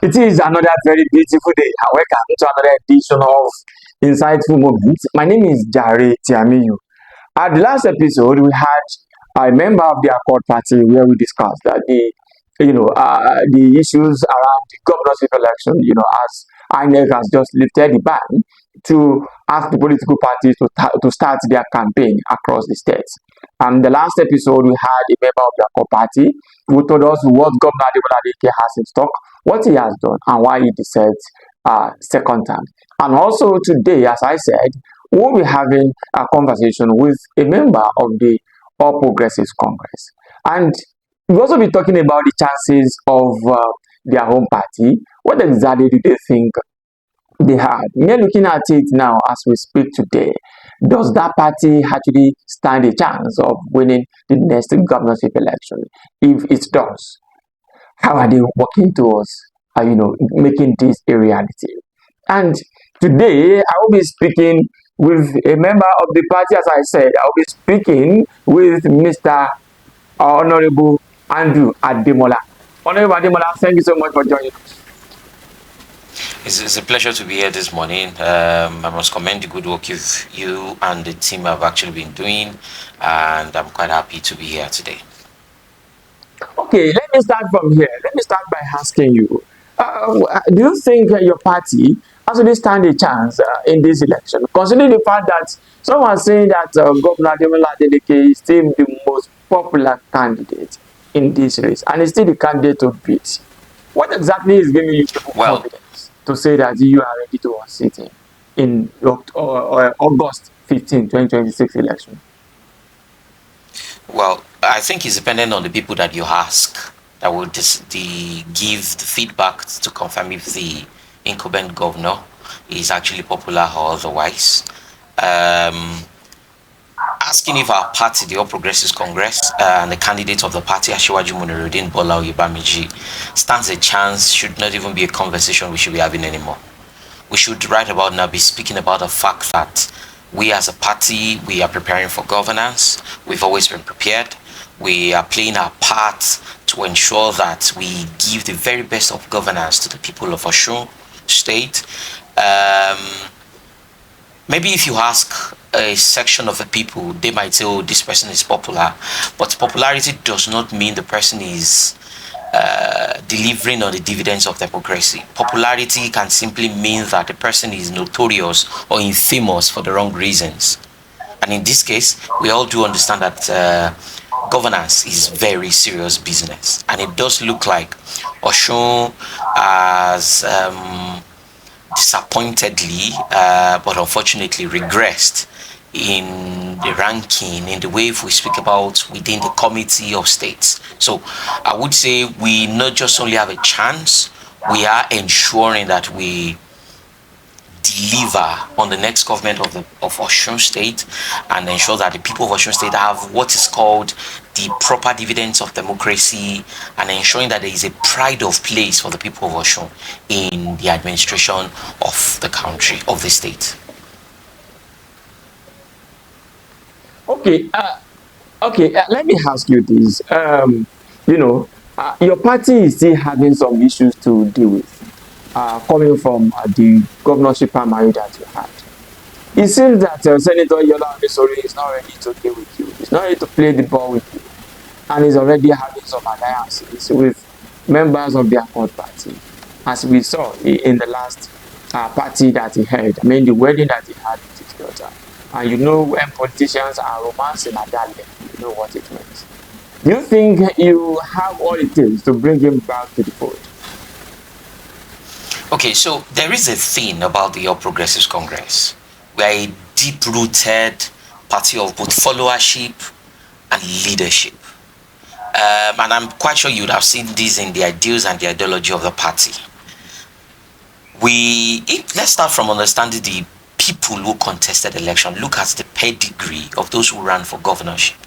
It is another very beautiful day, and welcome to another edition of Insightful Moments. My name is Jare Tiamiyu. At the last episode, we had a member of the Accord Party where we discussed that the issues around the governorship election. As INEC has just lifted the ban to ask the political parties to start their campaign across the states. And the last episode, we had a member of the Accord Party who told us what Governor Ademola Adeyeye has in stock, what he has done, and why he deserves second term. And also today, as I said, we'll be having a conversation with a member of the All Progressives Congress. And we'll also be talking about the chances of their home party. What exactly do they think they had? We are looking at it now as we speak today. Does that party actually stand a chance of winning the next governorship election? If it does, how are they working towards making this a reality? And today I will be speaking with a member of the party. As I said, I will be speaking with Mr. Honorable Andrew Ademola. Honorable Ademola, thank you so much for joining us. It's a pleasure to be here this morning. I must commend the good work you and the team have actually been doing, and I'm quite happy to be here today. Okay, let me start from here. Let me start by asking you, do you think your party actually stand a chance in this election, considering the fact that some are saying that Governor Ademola Adeyeye is still the most popular candidate in this race, and is still the candidate to beat? What exactly is giving you confidence to say that you are ready to sit in August 15, 2026 election? Well, I think it's dependent on the people that you ask that will give the feedback to confirm if the incumbent governor is actually popular or otherwise. Asking if our party, the All Progressives Congress, and the candidate of the party, Asiwaju Muniruddin Bola Oyebamiji, stands a chance should not even be a conversation we should be having anymore. We should right about now be speaking about the fact that we as a party, we are preparing for governance. We've always been prepared. We are playing our part to ensure that we give the very best of governance to the people of Osun State. Maybe if you ask a section of the people, they might say, oh, this person is popular. But popularity does not mean the person is delivering on the dividends of democracy. Popularity can simply mean that the person is notorious or infamous for the wrong reasons. And in this case, we all do understand that governance is very serious business. And it does look like Osun has disappointedly, but unfortunately regressed in the ranking, in the way we speak about within the committee of states. So I would say we not just only have a chance, we are ensuring that we deliver on the next government of Osun State and ensure that the people of Osun State have what is called the proper dividends of democracy, and ensuring that there is a pride of place for the people of Osun in the administration of the country, of the state. Okay, let me ask you this. Your party is still having some issues to deal with, coming from the governorship primary that you had. It seems that Senator Yola Adesori is not ready to deal with you. He's not ready to play the ball with you, and he's already having some alliances with members of the Accord Party, as we saw in the last party that he held. I mean, the wedding that he had with his daughter. And you know, when politicians are romancing at that level, you know what it means. Do you think you have all it takes to bring him back to the fold? Okay, so there is a thing about the All Progressives Congress. We are a deep-rooted party of both followership and leadership. And I'm quite sure you would have seen this in the ideals and the ideology of the party. Let's start from understanding the people who contested election. Look at the pedigree of those who ran for governorship.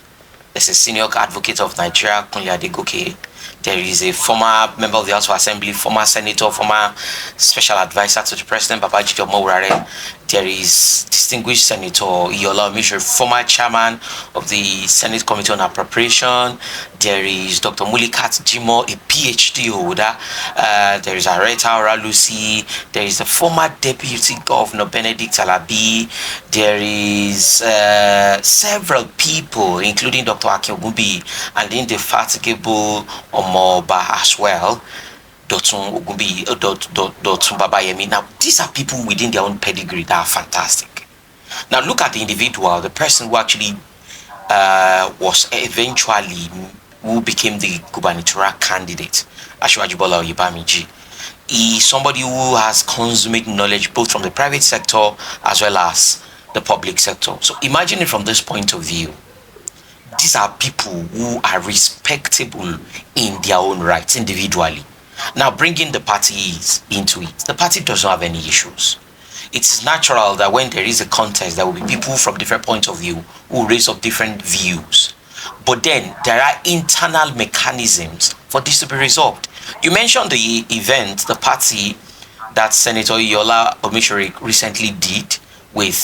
There's a senior advocate of Nigeria, Kunle Adegoke. There is a former member of the House of Assembly, former senator, former special advisor to the president, Babajide Omowurare. There is distinguished Senator Iola Omishore, former chairman of the Senate Committee on Appropriation. There is Dr. Mulikat Jimo, a PhD holder. There is Areta Lucy. There is the former Deputy Governor Benedict Alabi. There is several people, including Dr. Akiogubi and the indefatigable Omoba as well. Dotun Ogunbi, Dotun Babayemi. Now, these are people within their own pedigree that are fantastic. Now, look at the individual, the person who actually was eventually, who became the gubernatorial candidate, Asiwaju Bola Oyebamiji. He is somebody who has consummate knowledge both from the private sector as well as the public sector. So imagine it from this point of view. These are people who are respectable in their own rights individually. Now, bringing the parties into it, the party does not have any issues. It is natural that when there is a contest, there will be people from different points of view who raise up different views. But then there are internal mechanisms for this to be resolved. You mentioned the event, the party that Senator Iola Omishore recently did with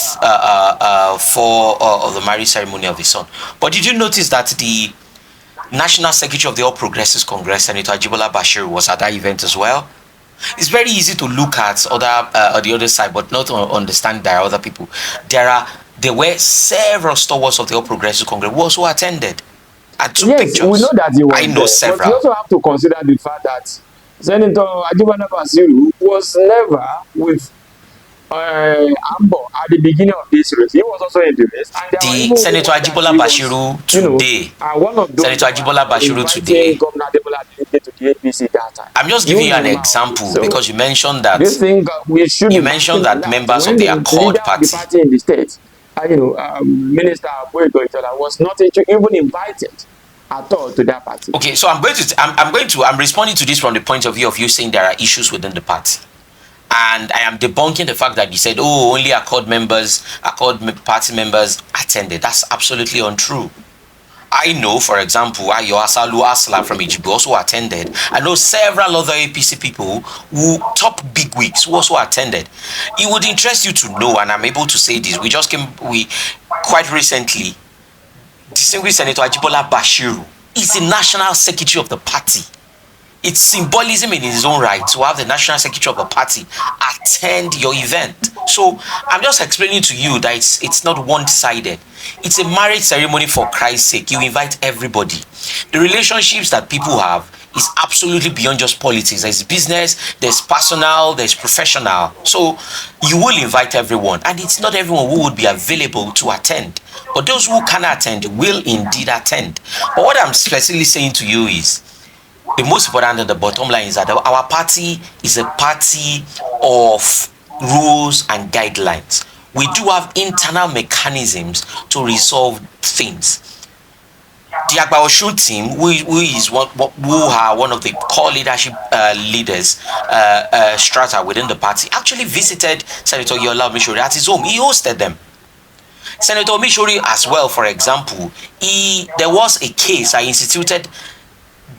for the marriage ceremony of his son. But did you notice that the National Secretary of the All Progressives Congress, Senator Ademola Adeyeye, was at that event as well? It's very easy to look at the other side, but not to understand there are other people. There were several stalwarts of the All Progressives Congress who also attended. And took Yes, pictures. we know that he was I know there, several. but you also have to consider the fact that Senator Ademola Adeyeye was never with Ambo at the beginning of this race. He was also in the race. And The Senator Ademola Bashiru today, one of those Senator Ademola Bashiru today, Governor Ademola Adeyeye to the APC that time. I'm just giving you an example So, because you mentioned that this thing we should you mentioned that members of the Accord Party, the party in the state, Minister Boyko Itola was not even invited at all to that party. Okay, so I'm responding to this from the point of view of you saying there are issues within the party. And I am debunking the fact that you said, oh, only Accord party members attended. That's absolutely untrue. I know, for example, Ayo Asalu Asla from Ejigbo also attended. I know several other APC people who top big wigs who also attended. It would interest you to know, and I'm able to say this. We quite recently, distinguished Senator Ajibola Bashiru is the national secretary of the party. It's symbolism in his own right to have the national secretary of the party attend your event. So I'm just explaining to you that it's not one-sided. It's a marriage ceremony for Christ's sake. You invite everybody. The relationships that people have is absolutely beyond just politics. There's business, there's personal, there's professional. So you will invite everyone, and it's not everyone who would be available to attend. But those who can attend will indeed attend. But what I'm specifically saying to you is, the most important and the bottom line is that our party is a party of rules and guidelines. We do have internal mechanisms to resolve things. The Agba Osun team, who are one of the core leadership leaders, strata within the party, actually visited Senator Iola Omishore at his home. He hosted them. Senator Omishore as well, for example, there was a case I instituted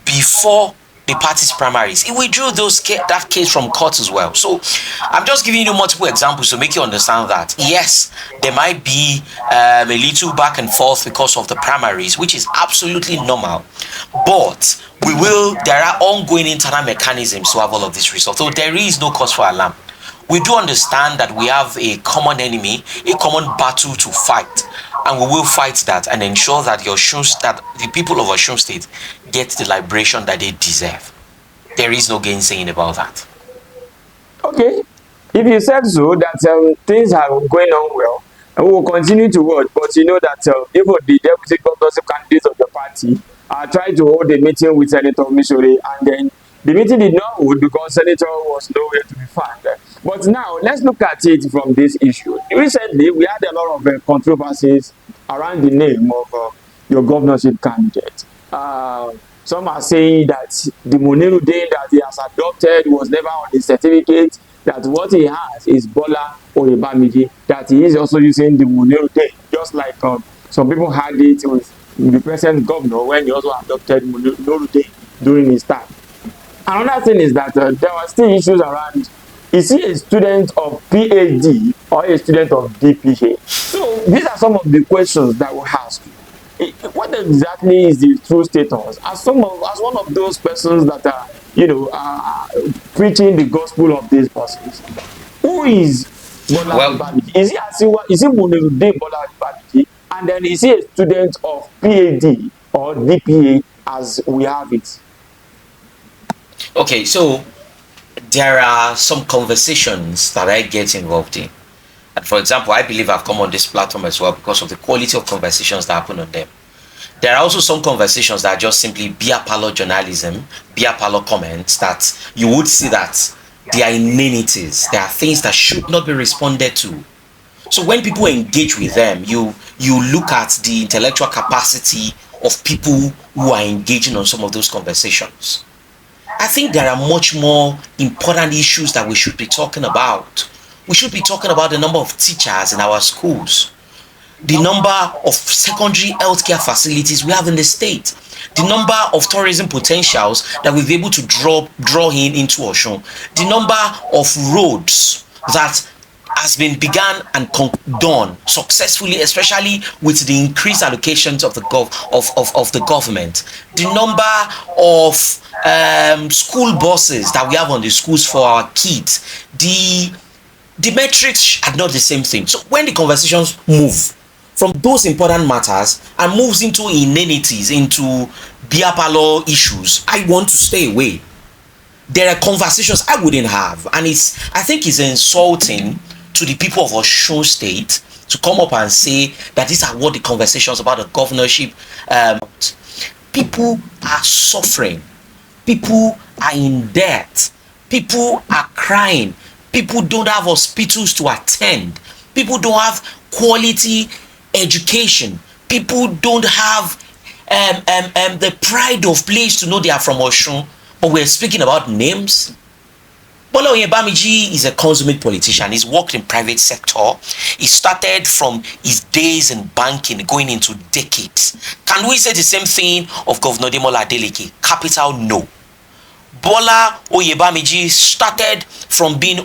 before the party's primaries. He withdrew that case from court as well. So I'm just giving you multiple examples to make you understand that yes, there might be a little back and forth because of the primaries, which is absolutely normal, but there are ongoing internal mechanisms to have all of this resolved. So there is no cause for alarm. We do understand that we have a common enemy, a common battle to fight, and we will fight that and ensure that the people of Osun State get the liberation that they deserve. There is no gainsaying about that. Okay, if you said so, that things are going on well, and we will continue to work, but you know that even the deputy governorship candidates of the party are trying to hold a meeting with Senator Omishore, and then the meeting did not hold because Senator was nowhere to be found. But now, let's look at it from this issue. Recently, we had a lot of controversies around the name of your governorship candidate. Some are saying that the Muniru Day that he has adopted was never on his certificate, that what he has is Bola Oyebamiji, that he is also using the Muniru Day, just like some people had it with the present governor when he also adopted Muniru Day during his time. Another thing is that there were still issues around Is he a student of PhD or a student of DPA? So these are some of the questions that we ask. What exactly is the true status as one of those persons that are preaching the gospel of these persons? Who is Bola Well, Babiji? Is he Muniruddin Bola Babiji? And then is he a student of PhD or DPA as we have it? okay, so there are some conversations that I get involved in. And for example, I believe I've come on this platform as well because of the quality of conversations that happen on them. There are also some conversations that are just simply beer parlor journalism, beer parlor comments that you would see that they are inanities. There are things that should not be responded to. So when people engage with them, you look at the intellectual capacity of people who are engaging on some of those conversations. I think there are much more important issues that we should be talking about. We should be talking about the number of teachers in our schools, the number of secondary healthcare facilities we have in the state, the number of tourism potentials that we'll be able to draw in into Osun, the number of roads that has been begun and done successfully, especially with the increased allocations of the government, the number of school buses that we have on the schools for our kids, the metrics are not the same thing. So when the conversations move from those important matters and moves into inanities, into beer parlor issues, I want to stay away. There are conversations I wouldn't have, and I think it's insulting to the people of Osun State to come up and say that these are what the conversations about the governorship. People are suffering. People are in debt. People are crying. People don't have hospitals to attend. People don't have quality education. People don't have the pride of place to know they are from Osun. But we're speaking about names. Bola Oyebamiji is a consummate politician. He's worked in private sector. He started from his days in banking going into decades. Can we say the same thing of Governor Ademola Adeyeye? Capital no. Bola Oyebamiji started from being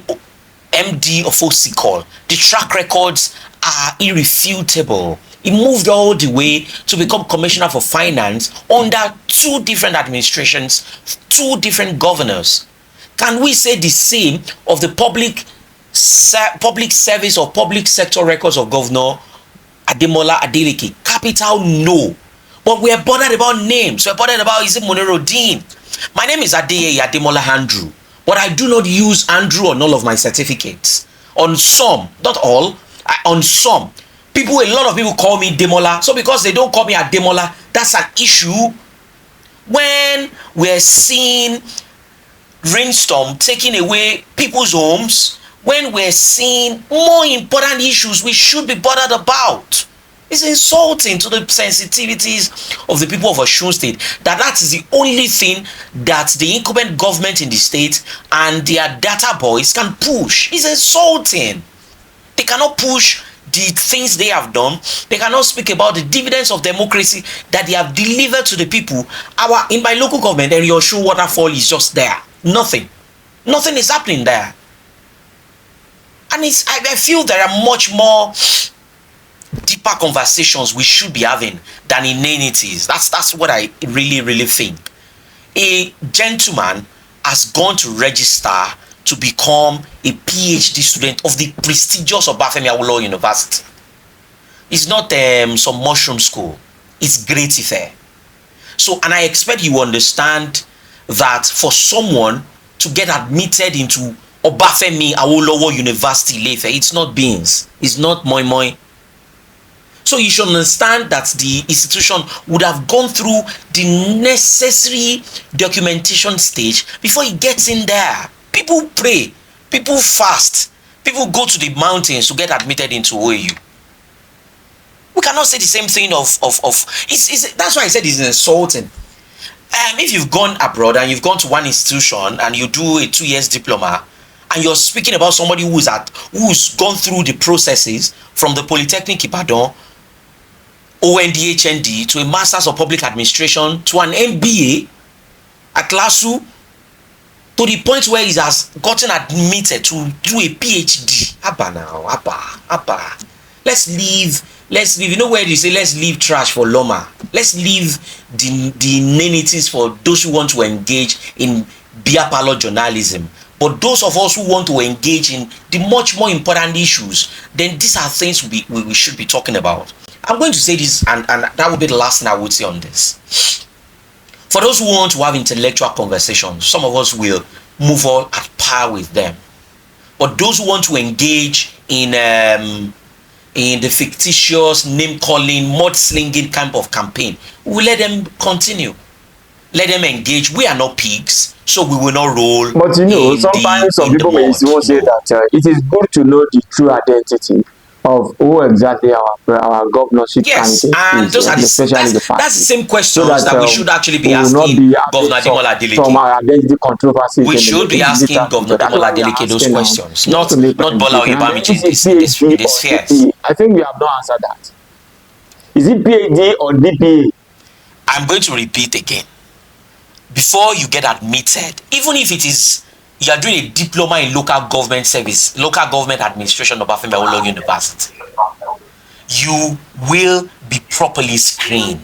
MD of OCCOL. The track records are irrefutable. He moved all the way to become Commissioner for Finance under two different administrations, two different governors. Can we say the same of the public service or public sector records of Governor Ademola Adeyeye? Capital no. But we are bothered about names. We are bothered about, is it Muniruddin? My name is Ademola Andrew, but I do not use Andrew on all of my certificates. On some, not all, on some. A lot of people call me Demola. So because they don't call me Ademola, that's an issue. When we're seeing rainstorm taking away people's homes, when we're seeing more important issues we should be bothered about, it's insulting to the sensitivities of the people of Osun State that is the only thing that the incumbent government in the state and their data boys can push. It's insulting. They cannot push the things they have done. They cannot speak about the dividends of democracy that they have delivered to the people. In my local government, the Osun waterfall is just there. Nothing is happening there. And I feel there are much more deeper conversations we should be having than inanities. That's what I really think. A gentleman has gone to register to become a PhD student of the prestigious Obafemi Awolowo University. It's not some mushroom school. It's Great Ife. So, and I expect you understand that for someone to get admitted into Obafemi Awolowo University Ile-Ife, it's not beans, it's not moi moi. So you should understand that the institution would have gone through the necessary documentation stage before it gets in there. People pray, people fast, people go to the mountains to get admitted into OAU. We cannot say the same thing of that's why I said it's insulting. If you've gone abroad and you've gone to one institution and you do a 2 years diploma and you're speaking about somebody who's gone through the processes from the Polytechnic Ibadan, OND, HND, to a Masters of Public Administration, to an MBA at LASU, to the point where he has gotten admitted to do a PhD. Abba now, Abba. Let's leave. You know where they say let's leave trash for Loma. Let's leave the amenities for those who want to engage in beer parlor journalism. But those of us who want to engage in the much more important issues, then these are things we should be talking about. I'm going to say this, and that will be the last thing I would say on this. For those who want to have intellectual conversations, some of us will move on at par with them. But those who want to engage in the fictitious name-calling, mud-slinging kind of campaign, we will let them continue. Let them engage. We are not pigs, so we will not roll. But you know, sometimes some people may even say that it is good to know the true identity of who exactly our governorship yes, candidate and is, those are especially the party. that's the same questions So that we should actually be asking Governor Ademola Adeyeye. Some identity controversies. We should be asking Governor Ademola Adeyeye those questions, not Bola Oyebamiji in this fears. I think we have not answered that. Is it PhD or DPA? I'm going to repeat again. Before you get admitted, even if it is you are doing a diploma in local government service, local government administration of Obafemi Awolowo University, you will be properly screened.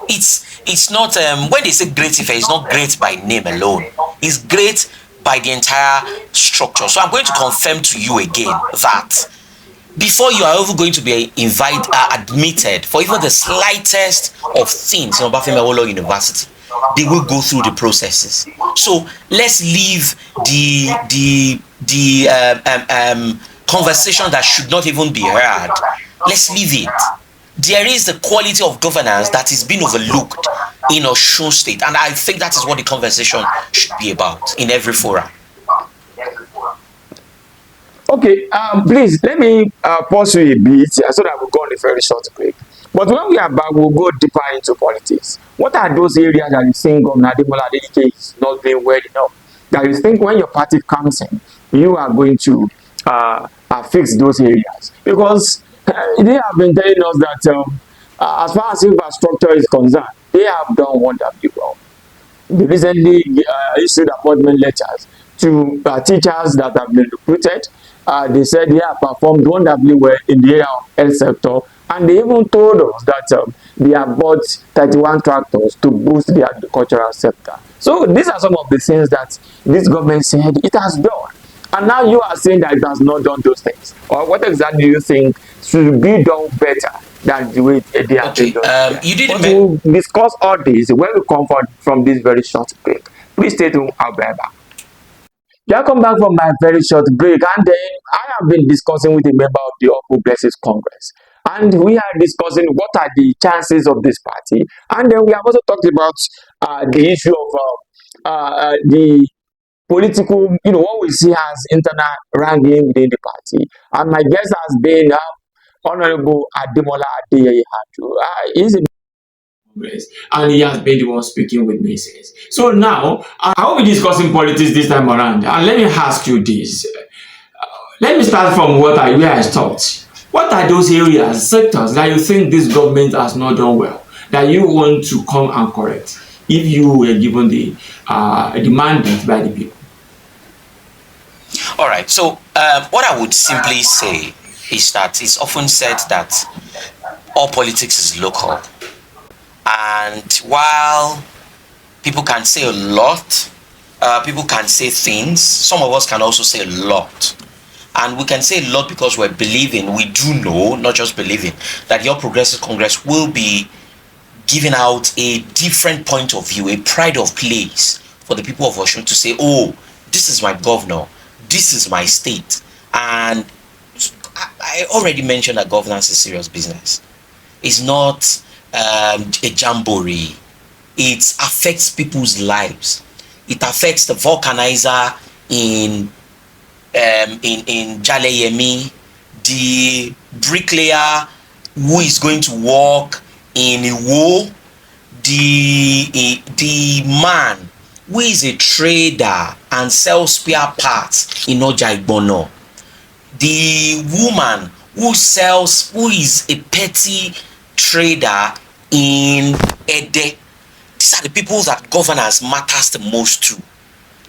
It's not when they say great Ife, it's not great by name alone. It's great by the entire structure. So I'm going to confirm to you again that before you are ever going to be admitted for even the slightest of things in Obafemi Awolowo University, they will go through the processes. So let's leave the conversation that should not even be heard. Let's leave it. There is the quality of governance that is being overlooked in Osun State, and I think that is what the conversation should be about in every forum. Okay, please let me pause you a bit so that we'll go on a very short break. But when we are back, we'll go deeper into politics. What are those areas that you think Governor Ademola Adeyeye is not doing well enough? That you think when your party comes in, you are going to fix those areas? Because they have been telling us that as far as infrastructure is concerned, they have done wonderfully well. They recently issued appointment letters to teachers that have been recruited. They said they have performed wonderfully well in the area of health sector, and they even told us that they have bought 31 tractors to boost the agricultural sector. So these are some of the things that this government said it has done. And now you are saying that it has not done those things. Or what exactly do you think should be done better than the way they have been done? You didn't we'll discuss all this when we come from this very short break. Please stay tuned. I'll be right back. Welcome back from my very short break, and then I have been discussing with a member of the All Progressives Congress, and we are discussing what are the chances of this party, and then we have also talked about the issue of the political, what we see as internal wrangling within the party, and my guest has been Honorable Ademola Adeyeye. He's a and he has been the one speaking with me since. So now, I will be discussing politics this time around. And let me ask you this. Let me start from where I stopped. What are those areas, sectors that you think this government has not done well, that you want to come and correct if you were given the mandate by the people? All right. So what I would simply say is that it's often said that all politics is local. And while people can say a lot, people can say things, some of us can also say a lot. And we can say a lot because we do know, not just believing, that the All Progressive Congress will be giving out a different point of view, a pride of place for the people of Osun to say, oh, this is my governor, this is my state. And I already mentioned that governance is serious business. It's not a jamboree. It affects people's lives. It affects the vulcanizer in Jare Tiamiyu, the bricklayer who is going to work in Iwo, the man who is a trader and sells spare parts in Oja Igbono, the woman who is a petty trader in Ede. These are the people that governance matters the most to.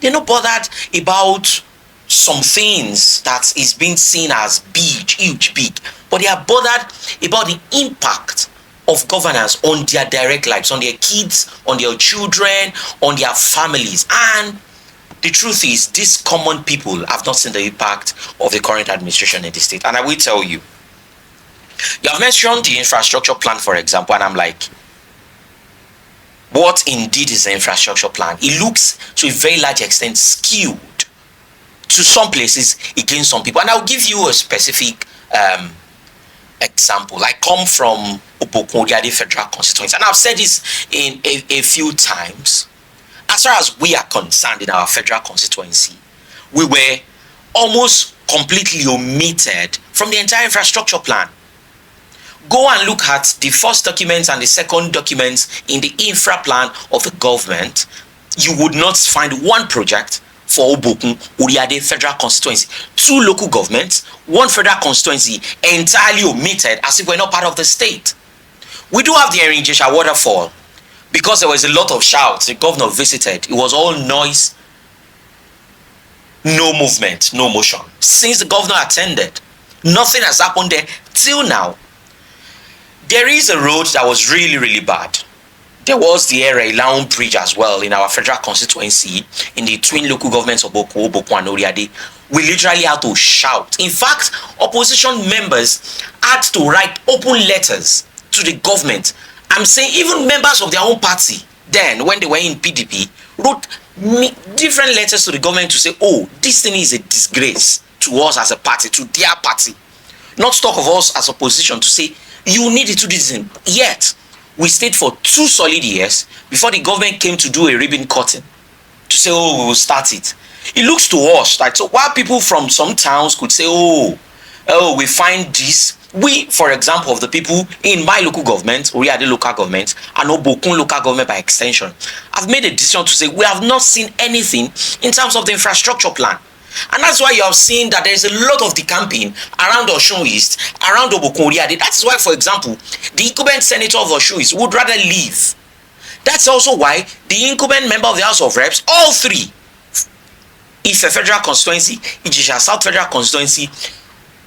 They're not bothered about some things that is being seen as big, huge, big, but they are bothered about the impact of governance on their direct lives, on their kids, on their children, on their families. And the truth is, these common people have not seen the impact of the current administration in the state. And I will tell you, you have mentioned the infrastructure plan, for example, and I'm like, what indeed is the infrastructure plan? It looks to a very large extent skewed to some places against some people. And I'll give you a specific example. I come from Obokun Federal Constituency, and I've said this in a few times. As far as we are concerned in our federal constituency, we were almost completely omitted from the entire infrastructure plan. Go and look at the first documents and the second documents in the infra plan of the government. You would not find one project for Obokun Uriade Federal Constituency. 2 local governments, 1 federal constituency, entirely omitted as if we're not part of the state. We do have the Erinjesha waterfall. Because there was a lot of shouts, the governor visited. It was all noise, no movement, no motion. Since the governor attended, nothing has happened there till now. There is a road that was really, really bad. There was the Ere-Ilaun Bridge as well in our federal constituency, in the twin local governments of Obokun and Oriade. We literally had to shout. In fact, opposition members had to write open letters to the government. I'm saying even members of their own party, then when they were in PDP, wrote different letters to the government to say, oh, this thing is a disgrace to us as a party, to their party. Not talk of us as opposition to say, you need to do this thing. Yet, we stayed for 2 solid years before the government came to do a ribbon cutting to say, oh, we will start it. It looks to us like, so while people from some towns could say, oh, we find this. We, for example, of the people in my local government, Oriade local government, and Obokun local government by extension, have made a decision to say we have not seen anything in terms of the infrastructure plan. And that's why you have seen that there is a lot of decamping around Osun East, around Obokun Oriade. That's why, for example, the incumbent senator of Osun East would rather leave. That's also why the incumbent member of the House of Reps, all 3, Ife Federal Constituency, Ijesha South Federal Constituency,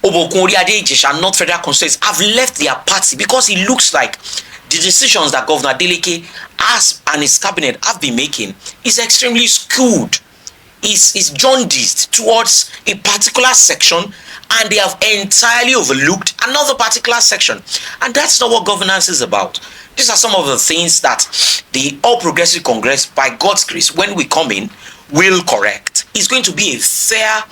Obokun Oriade, Ijesha North Federal Constituency, have left their party because it looks like the decisions that Governor Adeleke and his cabinet have been making is extremely skewed, is jaundiced towards a particular section, and they have entirely overlooked another particular section. And that's not what governance is about. These are some of the things that the All Progressive Congress, by God's grace, when we come in, will correct. It's going to be a fair,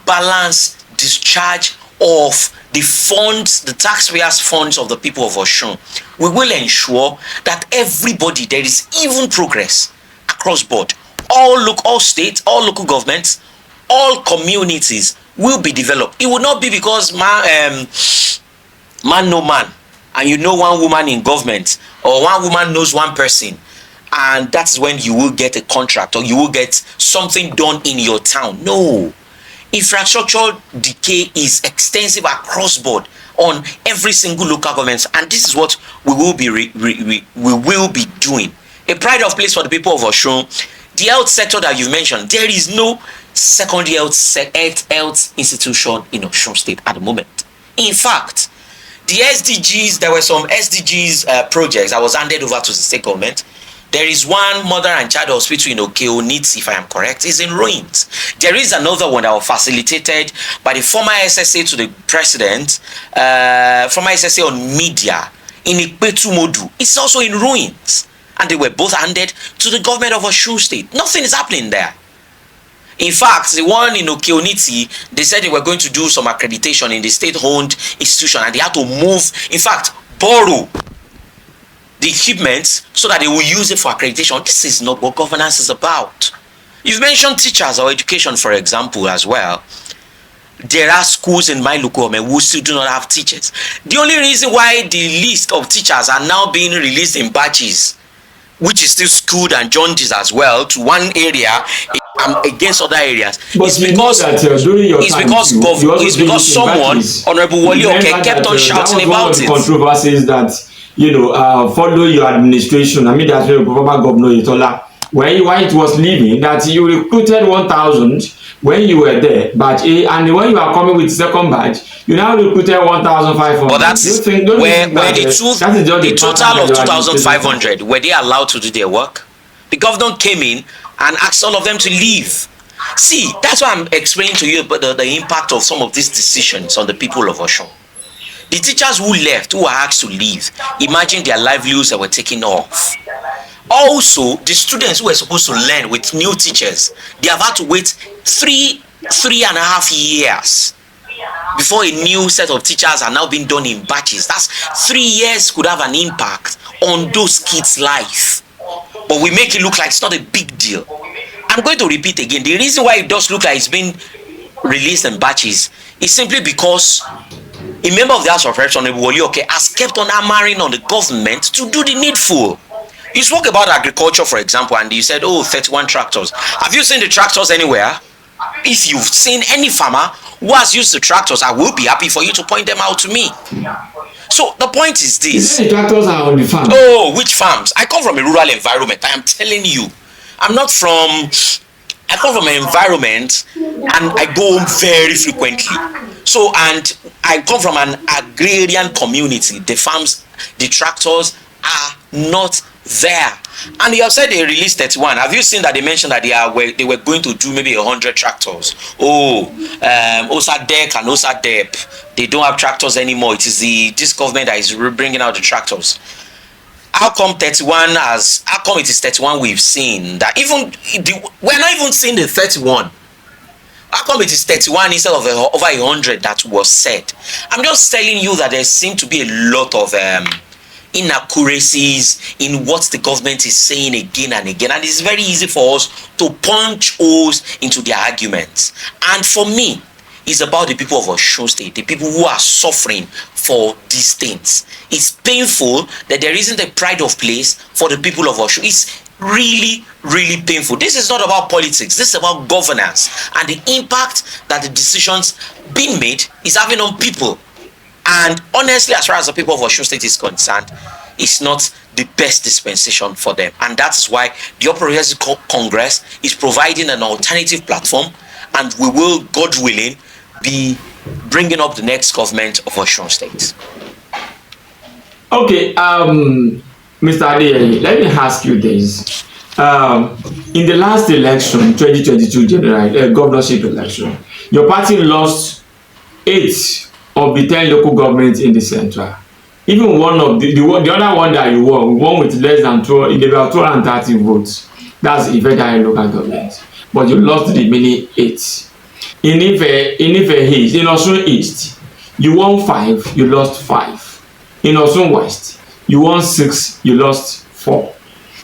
balanced discharge of the funds, the taxpayers' funds of the people of Osun. We will ensure that everybody, there is even progress across board. All states, all local governments, all communities will be developed. It will not be because man no man, and you know one woman in government, or one woman knows one person, and that's when you will get a contract or you will get something done in your town. No. Infrastructure decay is extensive across board on every single local government, and this is what we will be doing. A pride of place for the people of Osun. The health sector that you've mentioned, there is no secondary health institution in Osun State at the moment. In fact, the SDGs, there were some SDGs projects that was handed over to the state government. There is one mother and child hospital in Okeonitsi, if I am correct, is in ruins. There is another one that was facilitated by the former SSA to the president, former SSA on media in Ikpetumodu. It's also in ruins. And they were both handed to the government of Osun State. Nothing is happening there. In fact, the one in Okeonitsi, they said they were going to do some accreditation in the state-owned institution, and they had to move, in fact, borrow the equipment so that they will use it for accreditation. This is not what governance is about. You've mentioned teachers or education, for example, as well. There are schools in my local government who still do not have teachers. The only reason why the list of teachers are now being released in batches, which is still skewed and jaundiced as well to one area against other areas, but it's because someone, Honorable Wali Oke, kept on shouting about it. Controversies that follow your administration. I mean, that's where former Governor Itola while it was leaving, that you recruited 1,000 when you were there, batch A, and when you are coming with second batch, you now recruited 1,500. But that's where the total of 2,500, were they allowed to do their work? The governor came in and asked all of them to leave. See, that's why I'm explaining to you about the impact of some of these decisions on the people of Osun. The teachers who left, who were asked to leave, imagine their livelihoods that were taken off. Also, the students who were supposed to learn with new teachers, they have had to wait three and a half years before a new set of teachers are now being done in batches. That's 3 years could have an impact on those kids' life. But we make it look like it's not a big deal. I'm going to repeat again. The reason why it does look like it's been released in batches is simply because a member of the House of Reps, Honorable Olioke, has kept on hammering on the government to do the needful. You spoke about agriculture, for example, and you said, 31 tractors. Have you seen the tractors anywhere? If you've seen any farmer who has used the tractors, I will be happy for you to point them out to me. So the point is this. The tractors are on the farm. Oh, which farms? I come from a rural environment. I am telling you. I come from an environment and I go home very frequently. So, and I come from an agrarian community. The farms, the tractors are not there. And you have said they released 31. Have you seen that they mentioned that they were going to do maybe 100 tractors? Osadek and Osadep, they don't have tractors anymore. It is this government that is bringing out the tractors. How come 31 how come it is 31 we've seen that we're not even seeing the 31? How come it is 31 instead of over 100 that was said? I'm just telling you that there seem to be a lot of inaccuracies in what the government is saying again and again, and it's very easy for us to punch holes into their arguments. And for me, it's about the people of Osun State, the people who are suffering for these things. It's painful that there isn't a pride of place for the people of Osun. It's really, really painful. This is not about politics. This is about governance and the impact that the decisions being made is having on people. And honestly, as far as the people of Osun State is concerned, it's not the best dispensation for them. And that's why the All Progressive Congress is providing an alternative platform, and we will, God willing, be bringing up the next government of Osun State. Okay, Mr. Adeyeye, let me ask you this. In the last election, 2022 general governorship election, your party lost 8 of the 10 local governments in the central. Even one of the other one that you won with less than 230 votes. That's Ifedai local government. But you lost the remaining 8. In Ife East, in Osun East, you won 5, you lost 5. In Osun West, you won 6, you lost 4.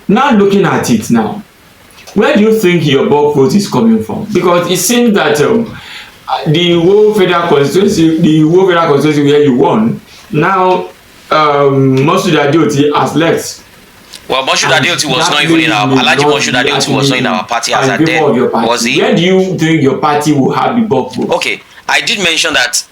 Now looking at it now, where do you think your bulk vote is coming from? Because it seems that the whole federal constituency where you won, now Moshood Adeoye has left. Well, Moshood Adeoye was not even in our Alhaji Moshood Adeoye was not in our party as at then. Was he? Where do you think your party will have the bulk vote? Okay, I did mention that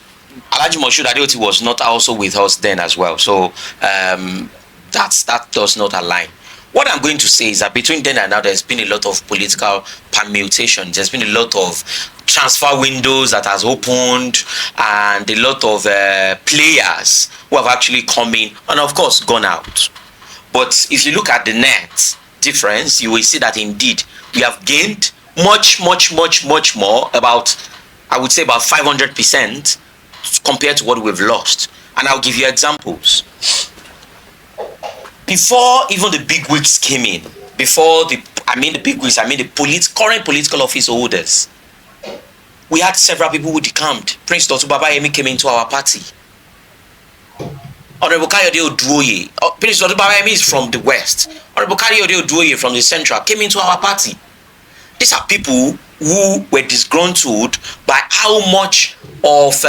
Alhaji Moshood Adeoye was not also with us then as well. So that does not align. What I'm going to say is that between then and now, there's been a lot of political permutations. There's been a lot of transfer windows that has opened, and a lot of players who have actually come in and, of course, gone out. But if you look at the net difference, you will see that indeed we have gained much more, I would say about 500% compared to what we've lost. And I'll give you examples. Before even the big wigs came in, the current political office holders, we had several people who decamped. Prince Dr. Babayemi came into our party. Honorable Kayode Oduoye, Prince Dr. Babayemi is from the west. Honorable Kayode Oduoye from the central came into our party. These are people who were disgruntled by how much of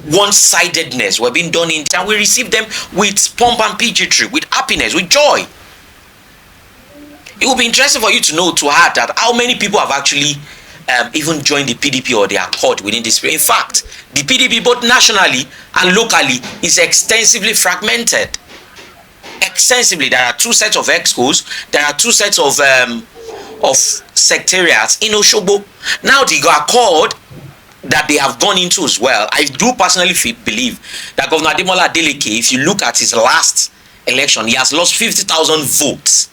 one-sidedness were being done in, and we received them with pomp and pageantry, with happiness, with joy. It will be interesting for you to know, to add, that how many people have actually even joined the PDP or the Accord within this period. In fact, the PDP both nationally and locally is extensively fragmented. extensively. There are two sets of excos, there are two sets of secretariats in Oshogbo. Now the accord that they have gone into as well, I do personally believe that Governor Ademola Adeyeye, if you look at his last election, he has lost 50,000 votes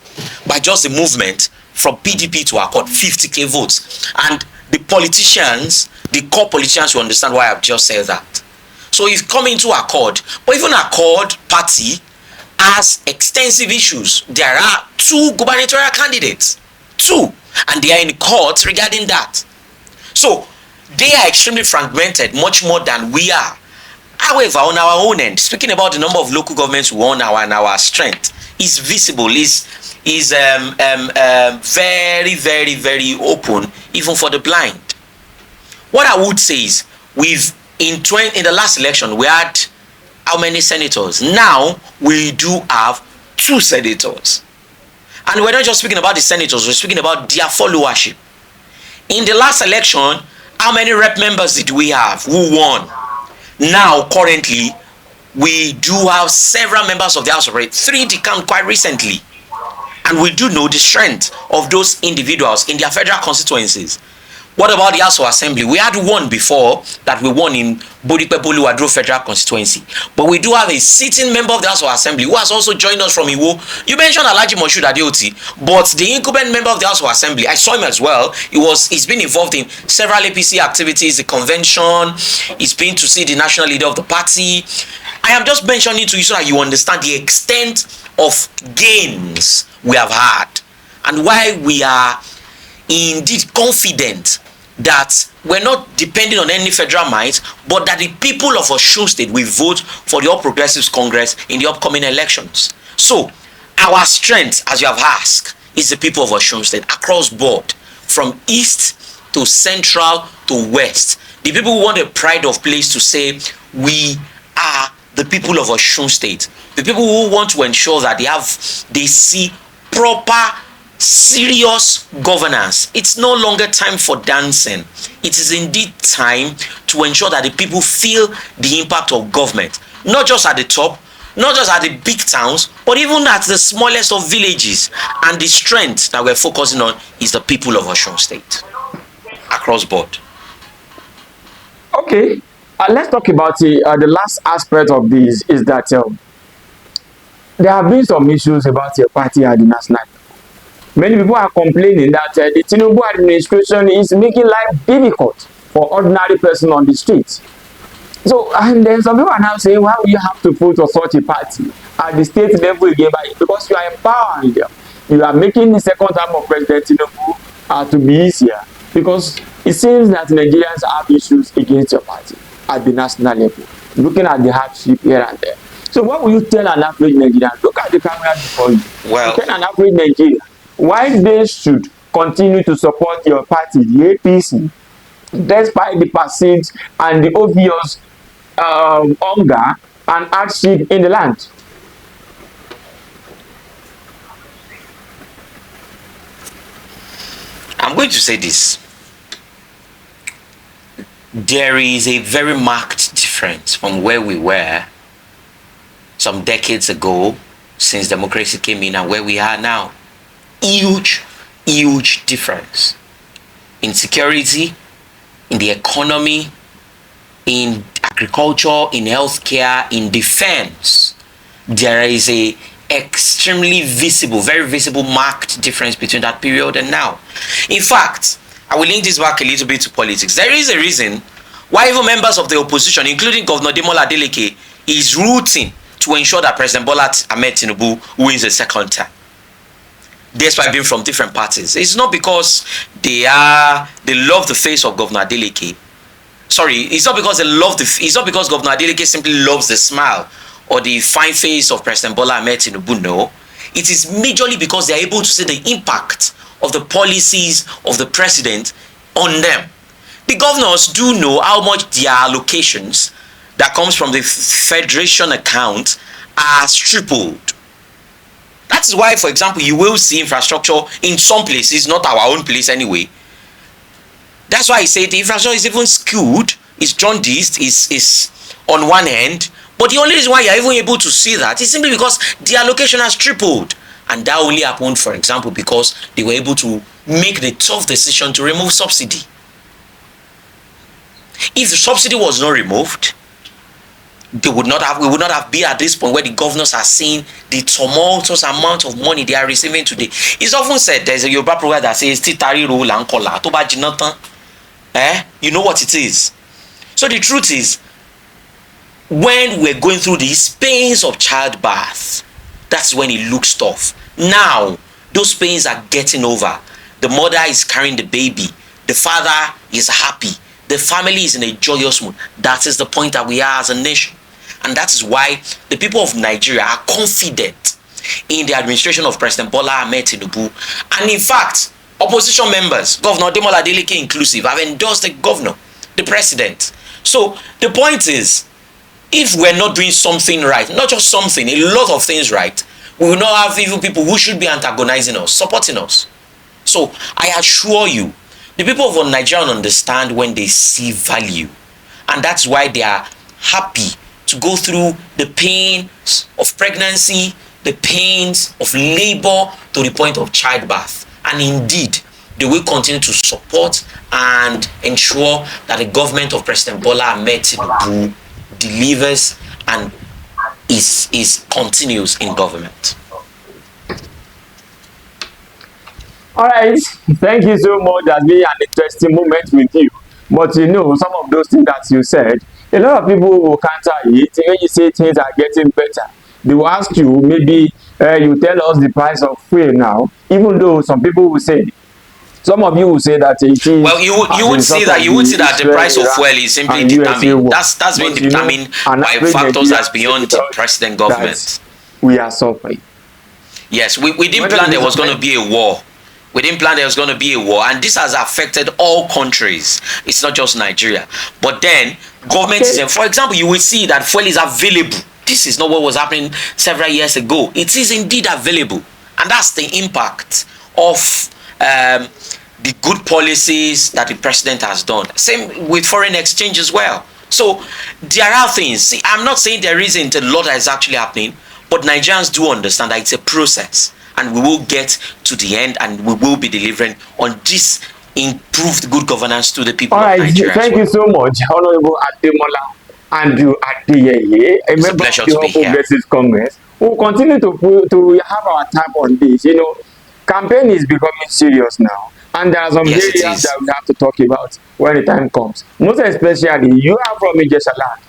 by just the movement from PDP to Accord, 50k votes. And the politicians, the core politicians will understand why I've just said that. So he's coming to Accord, but even Accord party has extensive issues. There are two gubernatorial candidates, two, and they are in court regarding that. So they are extremely fragmented, much more than we are. However, on our own end, speaking about the number of local governments we won and our strength is visible, is very, very, very open, even for the blind. What I would say is, in the last election, we had how many senators? Now we do have 2 senators, and we're not just speaking about the senators; we're speaking about their followership. In the last election, how many rep members did we have who won? Now, currently, we do have several members of the House of Reps, 3 decamped quite recently. And we do know the strength of those individuals in their federal constituencies. What about the House of Assembly? We had one before that we won in Bodipe-Boluwadro Federal Constituency. But we do have a sitting member of the House of Assembly who has also joined us from Iwo. You mentioned Alhaji Moshood Adeoti, but the incumbent member of the House of Assembly, I saw him as well. He's been involved in several APC activities, the convention. He's been to see the national leader of the party. I am just mentioning to you so that you understand the extent of gains we have had and why we are indeed confident that we're not depending on any federal might, but that the people of Osun State will vote for the All Progressives Congress in the upcoming elections. So, our strength, as you have asked, is the people of Osun State across board, from east to central to west. The people who want a pride of place to say, we are the people of Osun State. The people who want to ensure that they see proper, serious governance. It's no longer time for dancing. It is indeed time to ensure that the people feel the impact of government, not just at the top, not just at the big towns, but even at the smallest of villages. And the strength that we're focusing on is the people of Osun State across board. Okay, let's talk about the last aspect of this is that there have been some issues about your party at the national. Many people are complaining that the Tinubu administration is making life difficult for ordinary person on the streets. So, and then some people are now saying, why will you have to vote for such a party at the state level again? Because you are empowering them. You are making the second term of President Tinubu to be easier. Because it seems that Nigerians have issues against your party at the national level, looking at the hardship here and there. So what will you tell an average Nigerian? Look at the camera before you. Well, tell an average Nigerian why they should continue to support your party, the APC, despite the perceived and the obvious hunger and hardship in the land. I'm going to say this. There is a very marked difference from where we were some decades ago, since democracy came in, and where we are now. Huge difference in security, in the economy, in agriculture, in healthcare, in defense. There is a extremely visible, very visible, marked difference between that period and now. In fact, I will link this back a little bit to politics. There is a reason why even members of the opposition, including Governor Ademola Adeyeye, is rooting to ensure that President Bola Ahmed Tinubu wins a second term, despite being from different parties. It's not because they love the face of Governor Adeyeye. Sorry, it's not because it's not because Governor Adeyeye simply loves the smile or the fine face of President Bola Ahmed Tinubu. No, it is majorly because they are able to see the impact of the policies of the president on them. The governors do know how much their allocations that comes from the federation account are tripled. That is why, for example, you will see infrastructure in some places, not our own place anyway. That's why I say the infrastructure is even skewed, is jaundiced, is on one hand, But the only reason why you're even able to see that is simply because the allocation has tripled. And that only happened, for example, because they were able to make the tough decision to remove subsidy. If the subsidy was not removed, we would not have been at this point where the governors are seeing the tumultuous amount of money they are receiving today. It's often said, there's a Yoruba proverb that says, Titari ro la nkola, to ba jiná tán. You know what it is. So the truth is, when we're going through these pains of childbirth, that's when it looks tough. Now, those pains are getting over. The mother is carrying the baby. The father is happy. The family is in a joyous mood. That is the point that we are as a nation. And that is why the people of Nigeria are confident in the administration of President Bola Ahmed Tinubu. And in fact, opposition members, Governor Ademola Adeyeye inclusive, have endorsed the governor, the president. So the point is, if we're not doing something right, not just something, a lot of things right, we will not have even people who should be antagonizing us, supporting us. So I assure you, the people of Nigeria understand when they see value. And that's why they are happy to go through the pains of pregnancy, the pains of labor, to the point of childbirth. And indeed, they will continue to support and ensure that the government of President Bola Ahmed Tinubu delivers and is continues in government. All right, thank you so much. That's been an interesting moment with you. But you know, some of those things that you said, a lot of people will counter it. When you say things are getting better, they will ask you, maybe you tell us the price of fuel now, even though some people will say, some of you will say that it is. Well, you would see that the price of fuel is simply determined. That's been determined by factors that's beyond the president government. We are suffering. Yes, we didn't plan there was going to be a war. We didn't plan there was going to be a war, and this has affected all countries. It's not just Nigeria. But then, government is, for example, you will see that fuel is available. This is not what was happening several years ago. It is indeed available, and that's the impact of the good policies that the president has done. Same with foreign exchange as well. So there are things. See, I'm not saying there isn't a lot that is actually happening, but Nigerians do understand that it's a process. And we will get to the end, and we will be delivering on this improved good governance to the people of Nigeria. Thank you so much, Honorable Ademola Adeyeye. It's a pleasure to be here. Congress. We'll continue to have our time on this. You know, campaign is becoming serious now, and there are some areas that we have to talk about when the time comes. Most especially, you are from Ijesha land.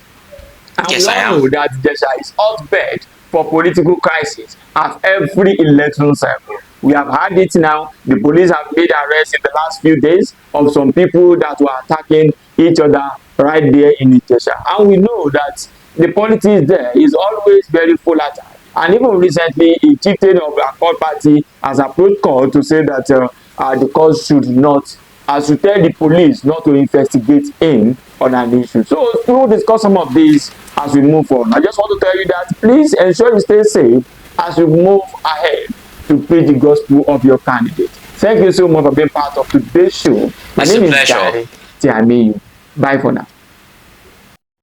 And yes, we I am. know that Ijesha is hotbed for political crisis at every election cycle. We have had it now. The police have made arrests in the last few days of some people that were attacking each other right there in Ijesha. And we know that the politics there is always very volatile. And even recently, a chieftain of the Accord Party has approached court to say that the court should tell the police not to investigate in on an issue. So we'll discuss some of these as we move on. I just want to tell you that please ensure you stay safe as you move ahead to preach the gospel of your candidate. Thank you so much for being part of today's show. My name is Jare Tiamiyu. Bye for now.